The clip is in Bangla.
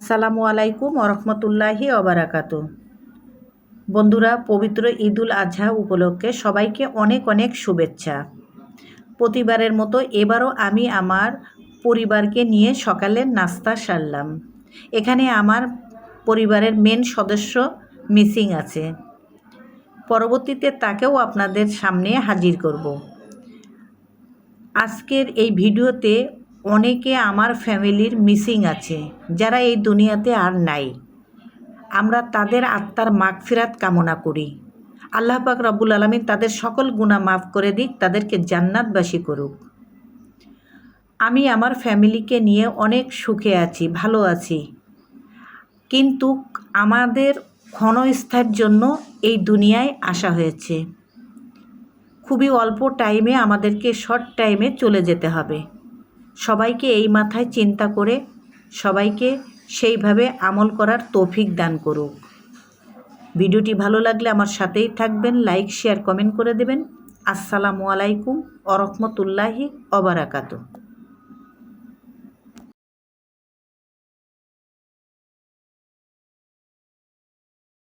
আসসালামু আলাইকুম ওরহমতুল্লাহি ওবারাকাতু। বন্ধুরা, পবিত্র ঈদুল আজহা উপলক্ষে সবাইকে অনেক অনেক শুভেচ্ছা। প্রতিবারের মতো এবারও আমি আমার পরিবারকে নিয়ে সকালের নাস্তা সারলাম। এখানে আমার পরিবারের মেন সদস্য মিসিং আছে। পরবর্তীতে তাকেও আপনাদের সামনে হাজির করব। আজকের এই ভিডিওতে অনেকে আমার ফ্যামিলির মিসিং আছে, যারা এই দুনিয়াতে আর নাই। আমরা তাদের আত্মার মাগফিরাত কামনা করি। আল্লাহ পাক রব্বুল আলামিন তাদের সকল গুনাহ মাফ করে দিক, তাদেরকে জান্নাতবাসী করুক। আমি আমার ফ্যামিলিকে নিয়ে অনেক সুখে আছি, ভালো আছি, কিন্তু আমাদের ক্ষণস্থায়ের জন্য এই দুনিয়ায় আসা হয়েছে। খুবই অল্প টাইমে আমাদেরকে শর্ট টাইমে চলে যেতে হবে। সবাইকে এই মাথায় চিন্তা করে সবাইকে সেইভাবে আমল করার তৌফিক দান করুক। ভিডিওটি ভালো লাগলে আমার সাথেই থাকবেন, লাইক শেয়ার কমেন্ট করে দেবেন। আসসালামু আলাইকুম ওরহমতুল্লাহি ওবারাকাতু।